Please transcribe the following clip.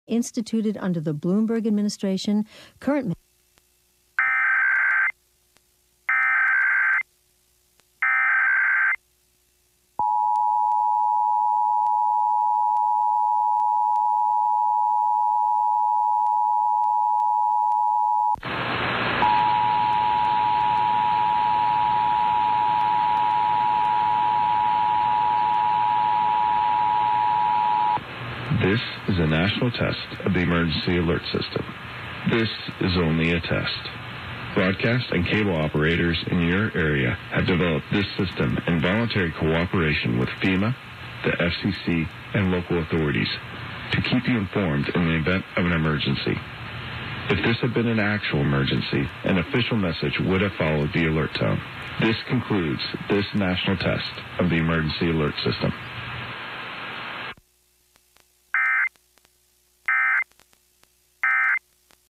instituted under the Bloomberg administration. Current This is a national test of the emergency alert system. This is only a test. Broadcast and cable operators in your area have developed this system in voluntary cooperation with FEMA, the FCC, and local authorities to keep you informed in the event of an emergency. If this had been an actual emergency, an official message would have followed the alert tone. This concludes this national test of the emergency alert system.